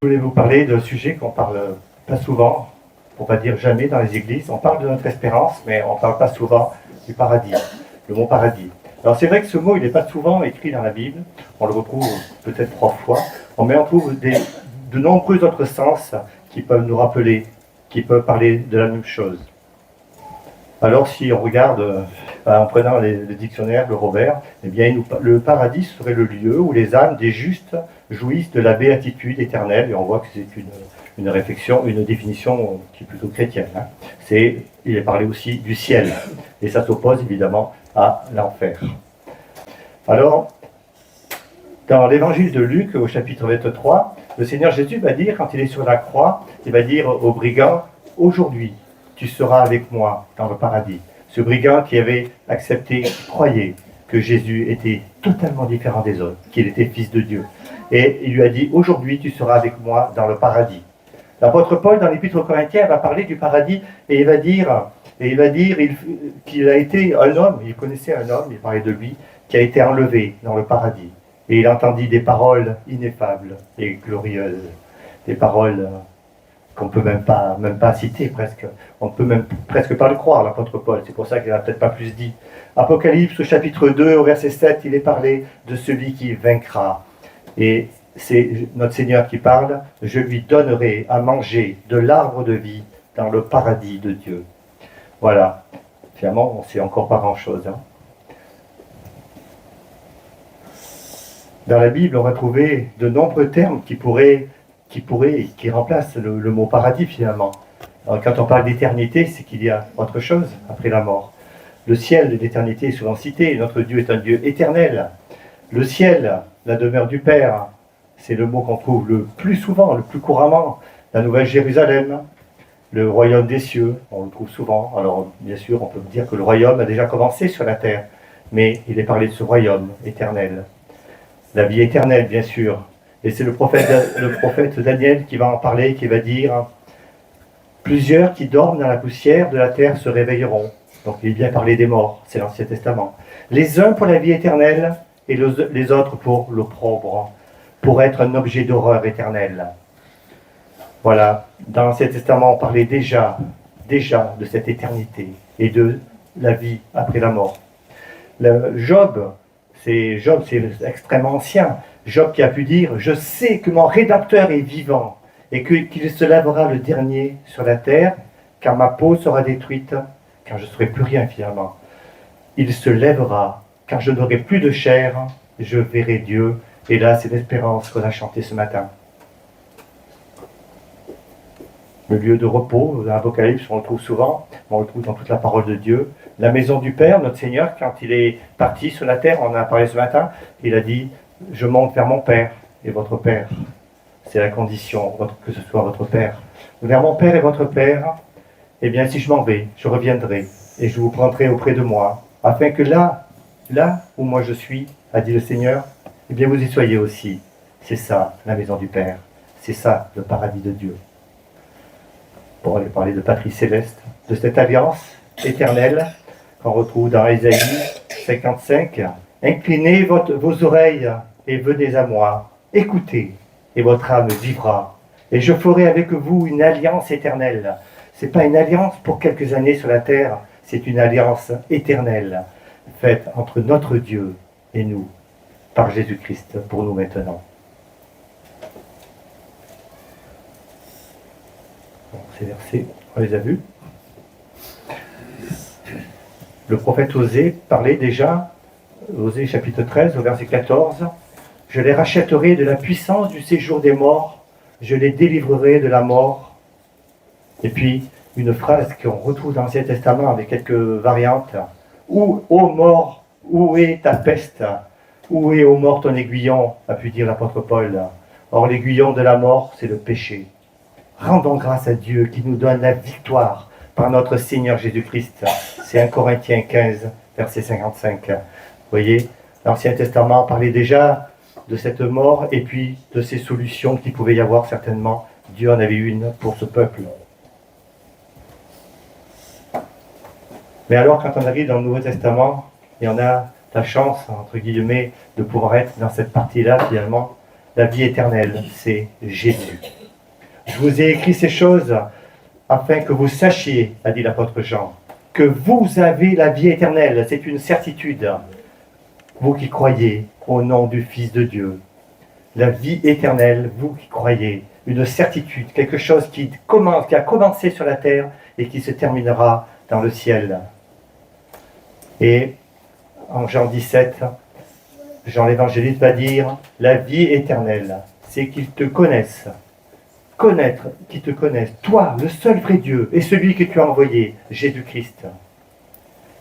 Je voulais vous parler d'un sujet qu'on parle pas souvent, pour pas dire jamais dans les églises. On parle de notre espérance, mais on ne parle pas souvent du paradis, le mot paradis. Alors c'est vrai que ce mot, il n'est pas souvent écrit dans la Bible. On le retrouve peut-être 3 fois, mais on trouve de nombreux autres sens qui peuvent nous rappeler, qui peuvent parler de la même chose. Alors si on regarde, en prenant le dictionnaire, le Robert, eh bien le paradis serait le lieu où les âmes des justes jouissent de la béatitude éternelle, et on voit que c'est une réflexion, une définition qui est plutôt chrétienne. Hein. Il est parlé aussi du ciel, et ça s'oppose évidemment à l'enfer. Alors, dans l'évangile de Luc, au chapitre 23, le Seigneur Jésus va dire, quand il est sur la croix, il va dire aux brigands, aujourd'hui, tu seras avec moi dans le paradis. Ce brigand qui avait accepté, qui croyait que Jésus était totalement différent des autres, qu'il était fils de Dieu. Et il lui a dit, aujourd'hui tu seras avec moi dans le paradis. L'apôtre Paul, dans l'Épître aux Corinthiens, va parler du paradis et il va dire qu'il a été un homme, il connaissait un homme, il parlait de lui, qui a été enlevé dans le paradis. Et il entendit des paroles ineffables et glorieuses, des paroles qu'on ne peut même pas citer presque. On ne peut même presque pas le croire, l'apôtre Paul. C'est pour ça qu'il n'a peut-être pas plus dit. Apocalypse au chapitre 2, au verset 7, il est parlé de celui qui vaincra. Et c'est notre Seigneur qui parle. Je lui donnerai à manger de l'arbre de vie dans le paradis de Dieu. Voilà. Finalement, on ne sait encore pas grand-chose. Hein. Dans la Bible, on va trouver de nombreux termes qui remplacent le mot paradis finalement. Alors, quand on parle d'éternité, c'est qu'il y a autre chose après la mort. Le ciel de l'éternité est souvent cité, notre Dieu est un Dieu éternel. Le ciel, la demeure du Père, c'est le mot qu'on trouve le plus souvent, le plus couramment. La Nouvelle Jérusalem, le royaume des cieux, on le trouve souvent. Alors bien sûr, on peut dire que le royaume a déjà commencé sur la terre, mais il est parlé de ce royaume éternel. La vie éternelle, bien sûr. Et c'est le prophète Daniel qui va en parler, qui va dire « Plusieurs qui dorment dans la poussière de la terre se réveilleront ». Donc il est bien parlé des morts, c'est l'Ancien Testament. Les uns pour la vie éternelle et les autres pour l'opprobre, pour être un objet d'horreur éternelle. Voilà, dans l'Ancien Testament, on parlait déjà de cette éternité et de la vie après la mort. Job, c'est extrêmement ancien. Job qui a pu dire « Je sais que mon Rédempteur est vivant et qu'il se lèvera le dernier sur la terre, car ma peau sera détruite, car je ne serai plus rien finalement. Il se lèvera, car je n'aurai plus de chair, je verrai Dieu. » Et là, c'est l'espérance qu'on a chantée ce matin. Le lieu de repos, dans l'Apocalypse, on le trouve souvent, on le trouve dans toute la parole de Dieu. La maison du Père, notre Seigneur, quand il est parti sur la terre, on en a parlé ce matin, il a dit « Je monte vers mon Père et votre Père ». C'est la condition que ce soit votre Père. Vers mon Père et votre Père, eh bien si je m'en vais, je reviendrai et je vous prendrai auprès de moi, afin que là où moi je suis, a dit le Seigneur, eh bien vous y soyez aussi. C'est ça, la maison du Père. C'est ça, le paradis de Dieu. Pour aller parler de patrie céleste, de cette alliance éternelle qu'on retrouve dans Ésaïe 55. Inclinez vos oreilles et venez à moi. Écoutez, et votre âme vivra. Et je ferai avec vous une alliance éternelle. Ce n'est pas une alliance pour quelques années sur la terre, c'est une alliance éternelle, faite entre notre Dieu et nous, par Jésus-Christ, pour nous maintenant. Bon, ces versets, on les a vus. Le prophète Osée parlait déjà, Osée chapitre 13, au verset 14, « Je les rachèterai de la puissance du séjour des morts, je les délivrerai de la mort. » Et puis, une phrase qu'on retrouve dans l'Ancien Testament avec quelques variantes. « Où, ô mort, où est ta peste? Où est, ô mort, ton aiguillon ?» a pu dire l'apôtre Paul. Or, l'aiguillon de la mort, c'est le péché. Rendons grâce à Dieu qui nous donne la victoire par notre Seigneur Jésus-Christ. C'est 1 Corinthiens 15, verset 55. Vous voyez, l'Ancien Testament parlait déjà de cette mort et puis de ces solutions qu'il pouvait y avoir certainement. Dieu en avait une pour ce peuple. Mais alors, quand on arrive dans le Nouveau Testament, et on a la chance, entre guillemets, de pouvoir être dans cette partie-là, finalement, La vie éternelle, c'est Jésus. Je vous ai écrit ces choses afin que vous sachiez, a dit l'apôtre Jean, que vous avez la vie éternelle. C'est une certitude. Vous qui croyez au nom du Fils de Dieu. La vie éternelle, vous qui croyez, une certitude, quelque chose qui a commencé sur la terre et qui se terminera dans le ciel. Et en Jean 17, Jean l'évangéliste va dire, la vie éternelle, c'est qu'ils te connaissent. Connaître, qu'ils te connaissent, toi, le seul vrai Dieu, et celui que tu as envoyé, Jésus-Christ.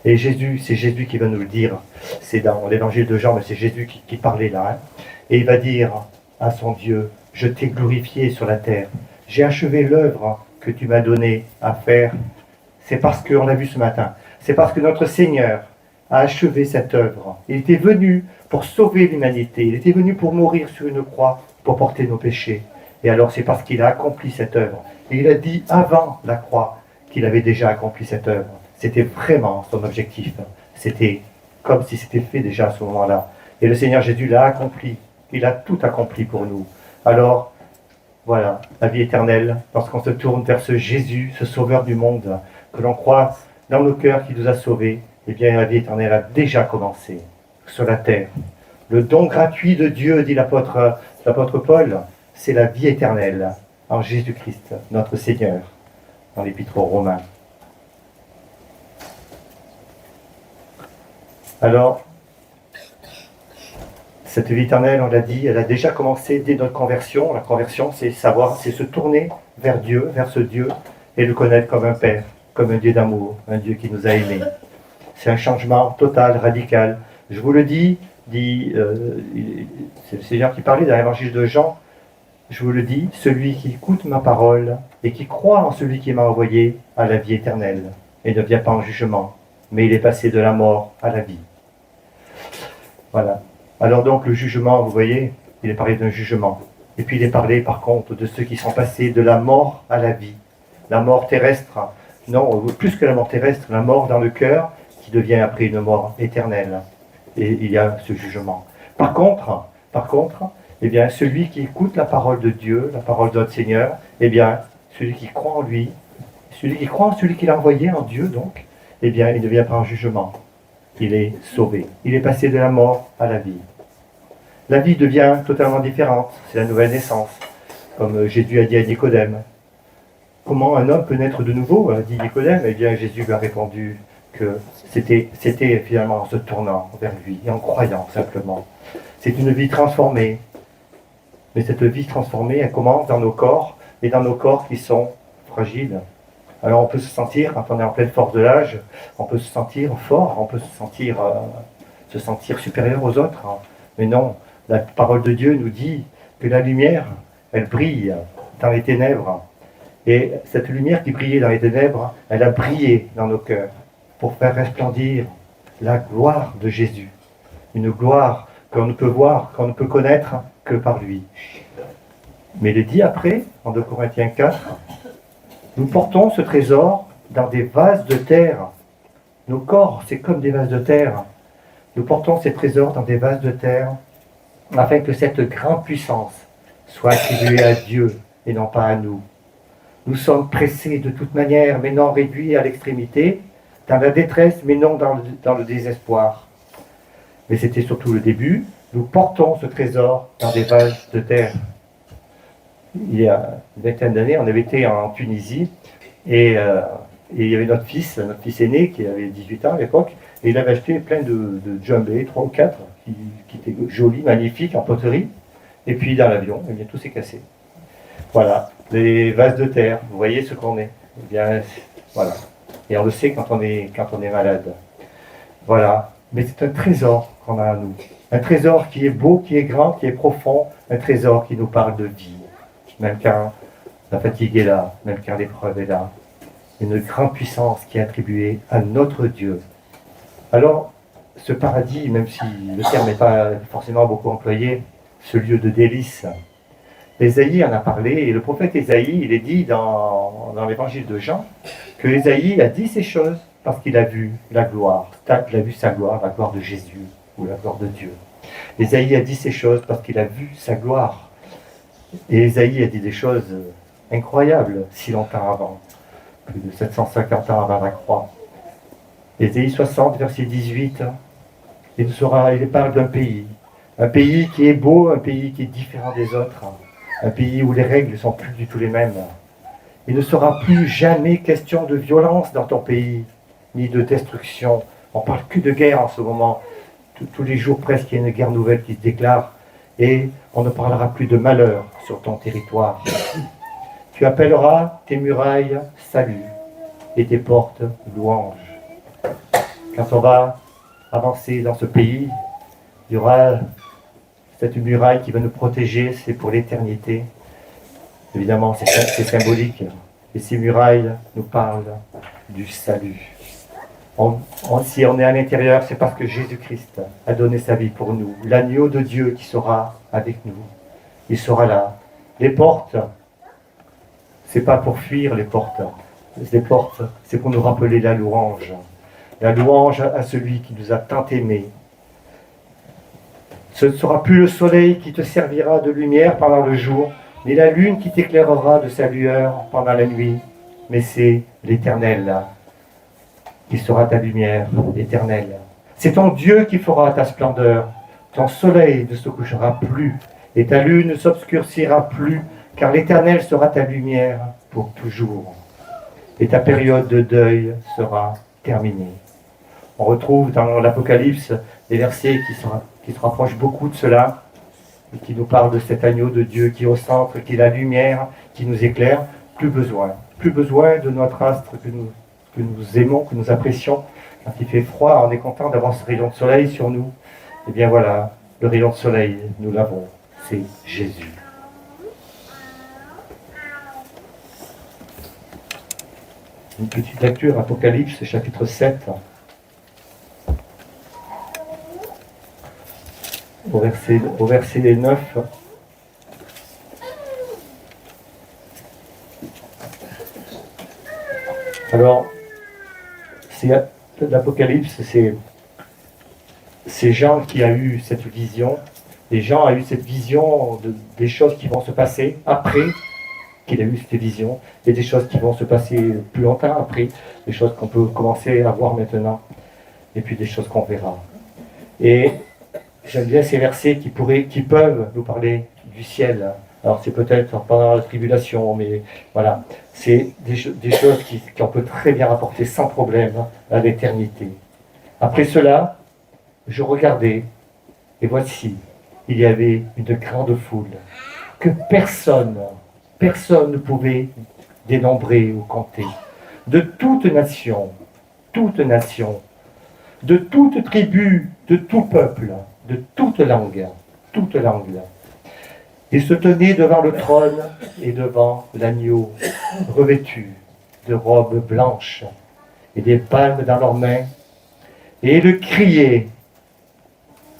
Et Jésus, c'est Jésus qui va nous le dire. C'est dans l'évangile de Jean, mais c'est Jésus qui parlait là. Hein. Et il va dire à son Dieu, je t'ai glorifié sur la terre. J'ai achevé l'œuvre que tu m'as donnée à faire. C'est parce qu'on l'a vu ce matin. C'est parce que notre Seigneur a achevé cette œuvre. Il était venu pour sauver l'humanité. Il était venu pour mourir sur une croix, pour porter nos péchés. Et alors c'est parce qu'il a accompli cette œuvre. Et il a dit avant la croix qu'il avait déjà accompli cette œuvre. C'était vraiment son objectif. C'était comme si c'était fait déjà à ce moment-là. Et le Seigneur Jésus l'a accompli. Il a tout accompli pour nous. Alors, voilà, la vie éternelle, lorsqu'on se tourne vers ce Jésus, ce Sauveur du monde, que l'on croit dans nos cœurs qui nous a sauvés, eh bien la vie éternelle a déjà commencé sur la terre. Le don gratuit de Dieu, dit l'apôtre Paul, c'est la vie éternelle en Jésus-Christ, notre Seigneur, dans l'Épître aux Romains. Alors, cette vie éternelle, on l'a dit, elle a déjà commencé dès notre conversion. La conversion, c'est savoir, c'est se tourner vers Dieu, vers ce Dieu, et le connaître comme un Père, comme un Dieu d'amour, un Dieu qui nous a aimés. C'est un changement total, radical. Je vous le dis, c'est le Seigneur qui parlait dans l'évangile de Jean, je vous le dis, celui qui écoute ma parole et qui croit en celui qui m'a envoyé a la vie éternelle et ne vient pas en jugement, mais il est passé de la mort à la vie. Voilà. Alors donc le jugement, vous voyez, il est parlé d'un jugement. Et puis il est parlé par contre de ceux qui sont passés de la mort à la vie. La mort terrestre, non, plus que la mort terrestre, la mort dans le cœur qui devient après une mort éternelle. Et il y a ce jugement. Par contre, eh bien, celui qui écoute la parole de Dieu, la parole de notre Seigneur, eh bien, celui qui croit en lui, celui qui croit en celui qu'il a envoyé, en Dieu donc, eh bien, il ne vient pas en jugement. Il est sauvé. Il est passé de la mort à la vie. La vie devient totalement différente. C'est la nouvelle naissance. Comme Jésus a dit à Nicodème. Comment un homme peut naître de nouveau, a dit Nicodème. Eh bien, Jésus lui a répondu que c'était finalement en se tournant vers lui et en croyant simplement. C'est une vie transformée. Mais cette vie transformée, elle commence dans nos corps, et dans nos corps qui sont fragiles. Alors on peut se sentir, quand on est en pleine force de l'âge, on peut se sentir fort, on peut se sentir supérieur aux autres. Mais non, la parole de Dieu nous dit que la lumière, elle brille dans les ténèbres. Et cette lumière qui brillait dans les ténèbres, elle a brillé dans nos cœurs pour faire resplendir la gloire de Jésus. Une gloire qu'on ne peut voir, qu'on ne peut connaître que par lui. Mais il est dit après, en 2 Corinthiens 4, nous portons ce trésor dans des vases de terre. Nos corps, c'est comme des vases de terre. Nous portons ces trésors dans des vases de terre afin que cette grande puissance soit attribuée à Dieu et non pas à nous. Nous sommes pressés de toute manière, mais non réduits à l'extrémité, dans la détresse, mais non dans le désespoir. Mais c'était surtout le début. Nous portons ce trésor dans des vases de terre. Il y a une vingtaine d'années, on avait été en Tunisie et il y avait notre fils aîné qui avait 18 ans à l'époque, et il avait acheté plein de djembés, 3 ou 4, qui étaient jolis, magnifiques, en poterie. Et puis dans l'avion, eh bien, tout s'est cassé. Voilà, les vases de terre, vous voyez ce qu'on est. Eh bien, voilà. Et on le sait quand on est malade. Voilà. Mais c'est un trésor qu'on a à nous. Un trésor qui est beau, qui est grand, qui est profond. Un trésor qui nous parle de vie. Même quand la fatigue est là, même quand l'épreuve est là. Une grande puissance qui est attribuée à notre Dieu. Alors, ce paradis, même si le terme n'est pas forcément beaucoup employé, ce lieu de délices, Ésaïe en a parlé, et le prophète Ésaïe, il est dit dans l'évangile de Jean, que Ésaïe a dit ces choses parce qu'il a vu la gloire, il a vu sa gloire, la gloire de Jésus, ou la gloire de Dieu. Ésaïe a dit ces choses parce qu'il a vu sa gloire. Et Ésaïe a dit des choses incroyables si longtemps avant, plus de 750 ans avant la croix. Ésaïe 60, verset 18, il parle d'un pays. Un pays qui est beau, un pays qui est différent des autres. Un pays où les règles ne sont plus du tout les mêmes. Il ne sera plus jamais question de violence dans ton pays, ni de destruction. On ne parle que de guerre en ce moment. Tous les jours presque, il y a une guerre nouvelle qui se déclare. Et on ne parlera plus de malheur sur ton territoire. Tu appelleras tes murailles salut et tes portes louange. Quand on va avancer dans ce pays, il y aura cette muraille qui va nous protéger, c'est pour l'éternité. Évidemment, c'est symbolique. Et ces murailles nous parlent du salut. Si on est à l'intérieur, c'est parce que Jésus-Christ a donné sa vie pour nous. L'agneau de Dieu qui sera avec nous. Il sera là. Les portes, c'est pas pour fuir les portes. Les portes, c'est pour nous rappeler la louange. La louange à celui qui nous a tant aimés. Ce ne sera plus le soleil qui te servira de lumière pendant le jour, ni la lune qui t'éclairera de sa lueur pendant la nuit, mais c'est l'Éternel qui sera ta lumière éternelle. C'est ton Dieu qui fera ta splendeur. Ton soleil ne se couchera plus, et ta lune ne s'obscurcira plus, car l'Éternel sera ta lumière pour toujours. Et ta période de deuil sera terminée. On retrouve dans l'Apocalypse des versets qui se rapprochent beaucoup de cela, et qui nous parlent de cet agneau de Dieu qui est au centre, qui est la lumière, qui nous éclaire. Plus besoin de notre astre que nous aimons, que nous apprécions. Quand il fait froid, on est content d'avoir ce rayon de soleil sur nous. Eh bien voilà, le rayon de soleil, nous l'avons, c'est Jésus. Une petite lecture, Apocalypse, chapitre 7. Au verset 9. Alors, l'Apocalypse, c'est Jean qui a eu cette vision. Et Jean a eu cette vision des choses qui vont se passer après qu'il a eu cette vision. Et des choses qui vont se passer plus longtemps après. Des choses qu'on peut commencer à voir maintenant. Et puis des choses qu'on verra. Et j'aime bien ces versets qui peuvent nous parler du ciel. Alors c'est peut-être pendant la tribulation, mais voilà. C'est des choses qu'on peut très bien rapporter sans problème à l'éternité. Après cela, je regardais, et voici, il y avait une grande foule que personne ne pouvait dénombrer ou compter. De toute nation, de toute tribu, de tout peuple, de toute langue, et se tenaient devant le trône et devant l'agneau, revêtus de robes blanches et des palmes dans leurs mains, et le criaient.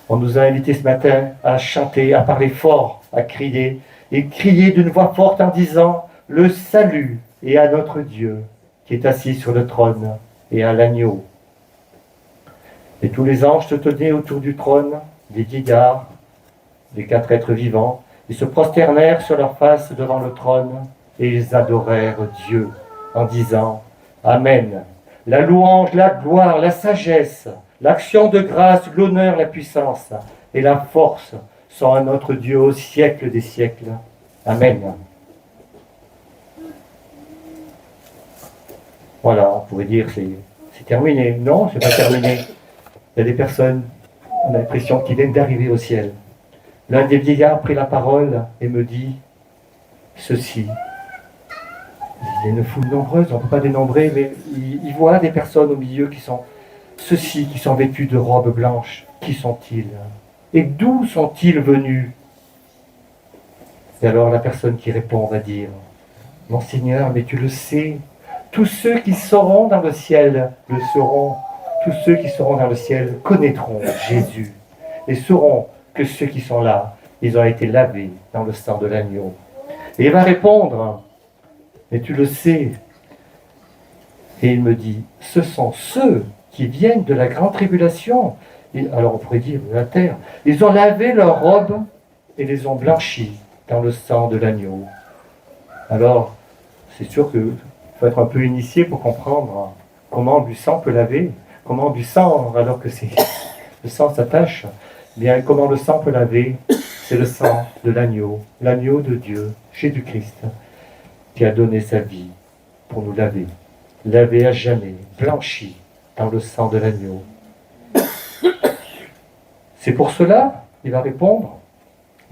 On nous a invités ce matin à chanter, à parler fort, à crier, et crier d'une voix forte en disant « Le salut est à notre Dieu qui est assis sur le trône et à l'agneau. » Et tous les anges se tenaient autour du trône, les vieillards, les 4 êtres vivants, ils se prosternèrent sur leur face devant le trône et ils adorèrent Dieu en disant « Amen. La louange, la gloire, la sagesse, l'action de grâce, l'honneur, la puissance et la force sont à notre Dieu au siècle des siècles. Amen. » Voilà, on pourrait dire c'est terminé. Non, c'est pas terminé. Il y a des personnes, on a l'impression, qui viennent d'arriver au ciel. L'un des vieillards prit la parole et me dit ceci. Il y a une foule nombreuse, on ne peut pas dénombrer, mais il voit des personnes au milieu qui sont ceux-ci, qui sont vêtus de robes blanches. Qui sont-ils? Et d'où sont-ils venus? Et alors la personne qui répond va dire Mon Seigneur, mais tu le sais, tous ceux qui seront dans le ciel le seront. Tous ceux qui seront dans le ciel connaîtront Jésus et sauront que ceux qui sont là, ils ont été lavés dans le sang de l'agneau. Et il va répondre, mais tu le sais. Et il me dit, ce sont ceux qui viennent de la grande tribulation alors on pourrait dire la terre, ils ont lavé leurs robes et les ont blanchis dans le sang de l'agneau. Alors, c'est sûr qu'il faut être un peu initié pour comprendre comment du sang peut laver, comment du sang, alors que le sang s'attache, bien comment le sang peut laver, c'est le sang de l'agneau de Dieu, Jésus-Christ, qui a donné sa vie pour nous laver à jamais, blanchi dans le sang de l'agneau. C'est pour cela, il va répondre,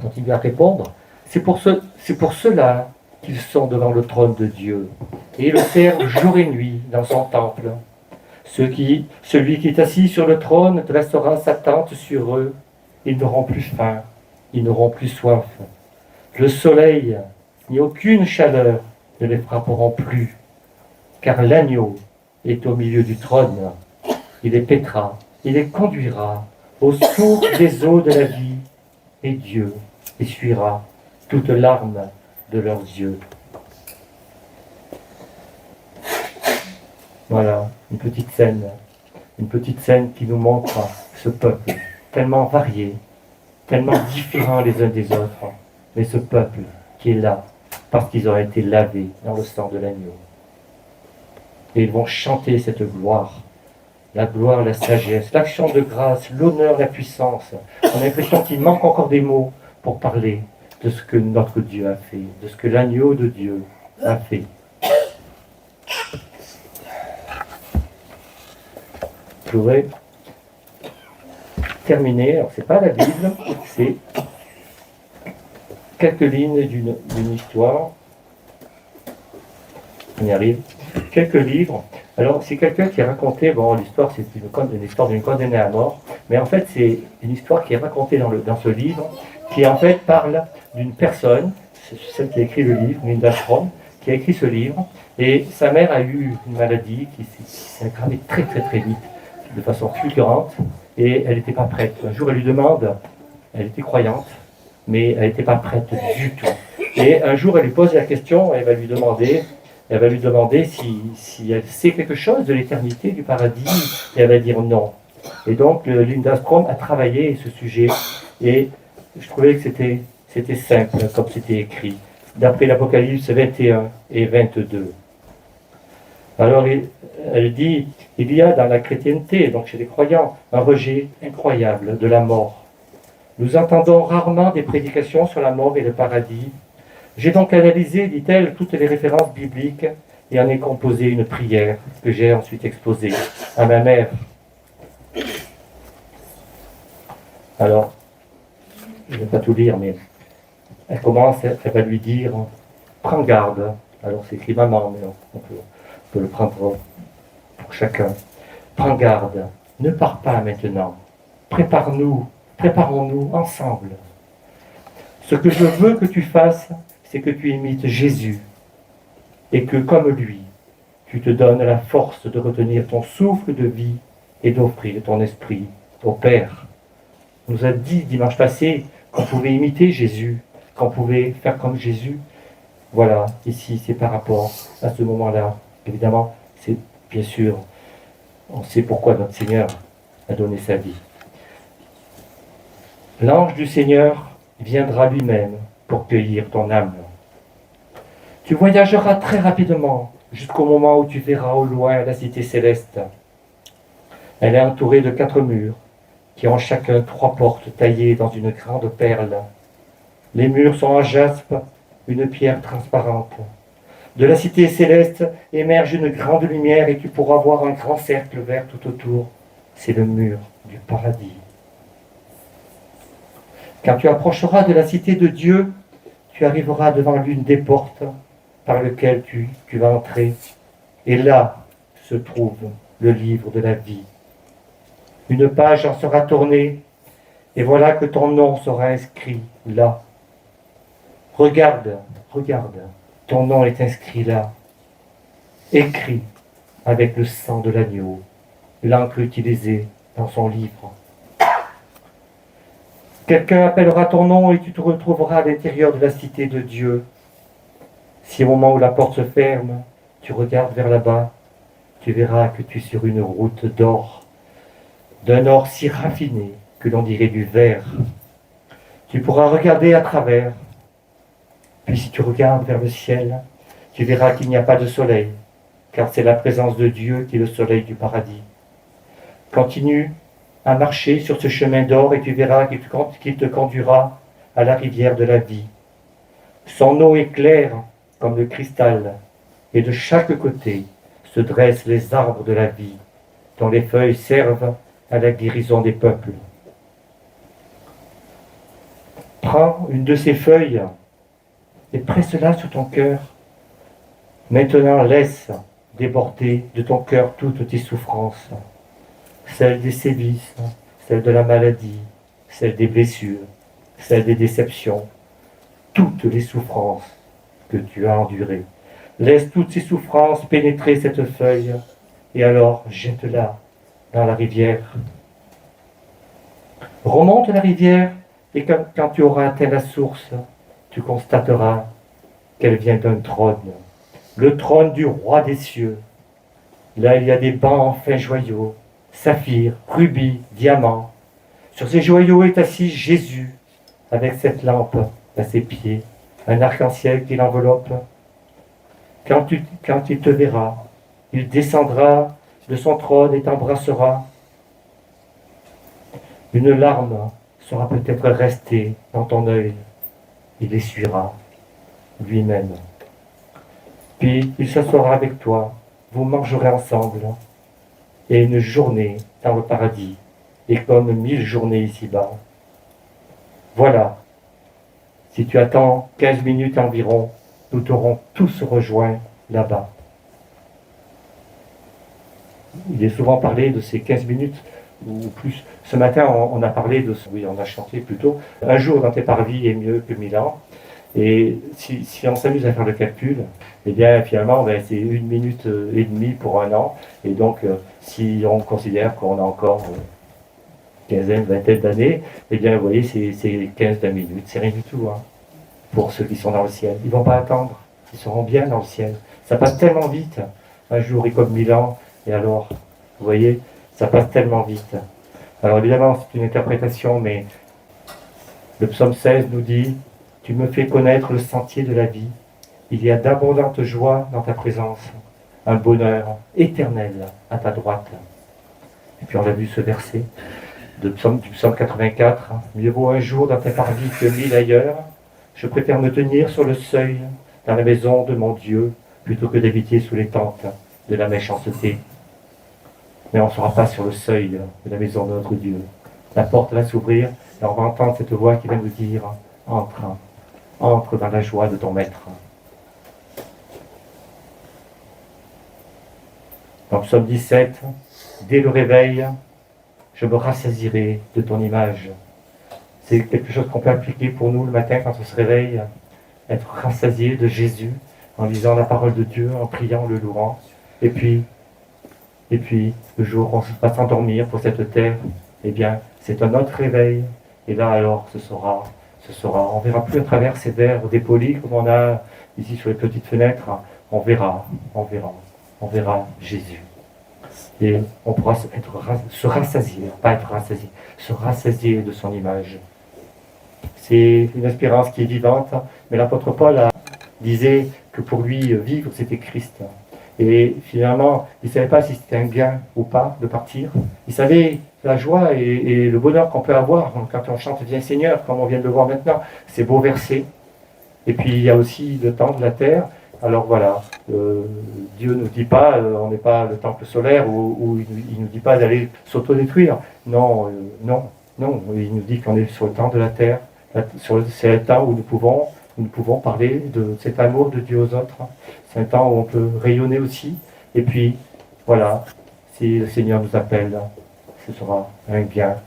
quand il va répondre, c'est pour cela qu'ils sont devant le trône de Dieu et le servent jour et nuit dans son temple. Celui qui est assis sur le trône dressera sa tente sur eux. Ils n'auront plus faim, ils n'auront plus soif. Le soleil ni aucune chaleur ne les frapperont plus, car l'agneau est au milieu du trône. Il les paîtra, il les conduira aux sources des eaux de la vie, et Dieu essuiera toute larme de leurs yeux. Voilà, une petite scène qui nous montre ce peuple tellement varié, tellement différent les uns des autres, mais ce peuple qui est là parce qu'ils ont été lavés dans le sang de l'agneau. Et ils vont chanter cette gloire, la gloire, la sagesse, l'action de grâce, l'honneur, la puissance. On a l'impression qu'il manque encore des mots pour parler de ce que notre Dieu a fait, de ce que l'agneau de Dieu a fait. Je voudrais terminer, alors c'est pas la Bible, c'est quelques lignes d'une histoire. On y arrive. Quelques livres. Alors, c'est quelqu'un qui a raconté, bon, l'histoire, c'est une histoire d'une condamnée à mort, mais en fait, c'est une histoire qui est racontée dans ce livre, qui en fait parle d'une personne, c'est celle qui a écrit le livre, Linda Strom, qui a écrit ce livre, et sa mère a eu une maladie qui s'est aggravée très très très vite, de façon fulgurante, et elle n'était pas prête. Un jour, elle lui demande, elle était croyante, mais elle n'était pas prête du tout. Et un jour, elle lui pose la question, elle va lui demander si elle sait quelque chose de l'éternité, du paradis, et elle va dire non. Et donc, Linda Strom a travaillé ce sujet, et je trouvais que c'était simple, comme c'était écrit, d'après l'Apocalypse 21 et 22. Alors, elle dit, il y a dans la chrétienté, donc chez les croyants, un rejet incroyable de la mort. Nous entendons rarement des prédications sur la mort et le paradis. J'ai donc analysé, dit-elle, toutes les références bibliques et en ai composé une prière que j'ai ensuite exposée à ma mère. Alors, je ne vais pas tout lire, mais elle commence, elle va lui dire, prends garde. Alors c'est écrit maman, mais on peut le prendre pour chacun. Prends garde, ne pars pas maintenant. Préparons-nous ensemble. Ce que je veux que tu fasses, c'est que tu imites Jésus et que, comme lui, tu te donnes la force de retenir ton souffle de vie et d'offrir ton esprit au Père. On nous a dit dimanche passé qu'on pouvait imiter Jésus, qu'on pouvait faire comme Jésus. Voilà, ici c'est par rapport à ce moment-là. Évidemment, c'est bien sûr, on sait pourquoi notre Seigneur a donné sa vie. L'ange du Seigneur viendra lui-même pour cueillir ton âme. Tu voyageras très rapidement jusqu'au moment où tu verras au loin la cité céleste. Elle est entourée de 4 murs qui ont chacun 3 portes taillées dans une grande perle. Les murs sont en jaspe, une pierre transparente. De la cité céleste émerge une grande lumière et tu pourras voir un grand cercle vert tout autour. C'est le mur du paradis. Quand tu approcheras de la cité de Dieu, tu arriveras devant l'une des portes par lesquelles tu vas entrer. Et là se trouve le livre de la vie. Une page en sera tournée, et voilà que ton nom sera inscrit là. Regarde, ton nom est inscrit là, écrit avec le sang de l'agneau, l'encre utilisée dans son livre. Quelqu'un appellera ton nom et tu te retrouveras à l'intérieur de la cité de Dieu. Si au moment où la porte se ferme, tu regardes vers là-bas, tu verras que tu es sur une route d'or. d'un or si raffiné que l'on dirait du verre. Tu pourras regarder à travers. Puis si tu regardes vers le ciel, tu verras qu'il n'y a pas de soleil, car c'est la présence de Dieu qui est le soleil du paradis. Continue à marcher sur ce chemin d'or et tu verras qu'il te conduira à la rivière de la vie. Son eau est claire comme le cristal, et de chaque côté se dressent les arbres de la vie, dont les feuilles servent à la guérison des peuples. Prends une de ces feuilles et presse-la sur ton cœur. Maintenant, laisse déborder de ton cœur toutes tes souffrances, celles des sévices, celles de la maladie, celles des blessures, celles des déceptions, toutes les souffrances que tu as endurées. Laisse toutes ces souffrances pénétrer cette feuille et alors jette-la dans la rivière. Remonte la rivière et quand tu auras atteint la source, tu constateras qu'elle vient d'un trône, le trône du roi des cieux. Là, il y a des bancs en fin joyaux, saphir, rubis, diamants. Sur ces joyaux est assis Jésus, avec cette lampe à ses pieds, un arc-en-ciel qui l'enveloppe. Quand il te verra, il descendra de son trône et t'embrassera. Une larme sera peut-être restée dans ton œil. Il essuiera lui-même. Puis il s'assoira avec toi, vous mangerez ensemble, et une journée dans le paradis est comme 1000 journées ici-bas. Voilà, si tu attends 15 minutes environ, nous t'aurons tous rejoints là-bas. Il est souvent parlé de ces 15 minutes ou plus. Ce matin, on a parlé de... Oui, on a chanté plutôt. Un jour dans tes parvis est mieux que 1000 ans. Et si on s'amuse à faire le calcul, eh bien finalement, c'est 1 minute et demie pour un an. Et donc, si on considère qu'on a encore quinzaine, vingtaine d'années, eh bien vous voyez, c'est 15-20 minutes, c'est rien du tout. Hein, pour ceux qui sont dans le ciel. Ils ne vont pas attendre. Ils seront bien dans le ciel. Ça passe tellement vite. Un jour est comme 1000 ans. Et alors, vous voyez, ça passe tellement vite. Alors évidemment, c'est une interprétation, mais le psaume 16 nous dit « Tu me fais connaître le sentier de la vie. Il y a d'abondantes joies dans ta présence, un bonheur éternel à ta droite. » Et puis on a vu ce verset du psaume 84. « Mieux vaut un jour dans ta parvis que 1000 ailleurs. Je préfère me tenir sur le seuil dans la maison de mon Dieu plutôt que d'habiter sous les tentes de la méchanceté. » Mais on ne sera pas sur le seuil de la maison de notre Dieu. La porte va s'ouvrir et on va entendre cette voix qui va nous dire « Entre, entre dans la joie de ton maître. » Dans Psaume 17, « Dès le réveil, je me rassasirai de ton image. » C'est quelque chose qu'on peut appliquer pour nous le matin quand on se réveille, être rassasié de Jésus en lisant la parole de Dieu, en priant, le louant. Et puis, le jour où on va s'endormir pour cette terre, eh bien, c'est un autre réveil. Et là, alors, ce sera, on ne verra plus à travers ces verres dépolis comme on a ici sur les petites fenêtres. On verra Jésus. Et on pourra se rassasier, pas être rassasié, se rassasier de son image. C'est une espérance qui est vivante, mais l'apôtre Paul disait que pour lui, vivre, c'était Christ. Et finalement, il ne savait pas si c'était un gain ou pas de partir. Il savait la joie et le bonheur qu'on peut avoir quand on chante « Viens Seigneur », comme on vient de le voir maintenant, ces beaux versets. Et puis il y a aussi le temps de la terre. Alors voilà, Dieu ne nous dit pas, on n'est pas le temple solaire où il ne nous dit pas d'aller s'autodétruire. Non, il nous dit qu'on est sur le temps de la terre. C'est le temps où nous pouvons parler de cet amour de Dieu aux autres. C'est un temps où on peut rayonner aussi. Et puis, voilà, si le Seigneur nous appelle, ce sera un gain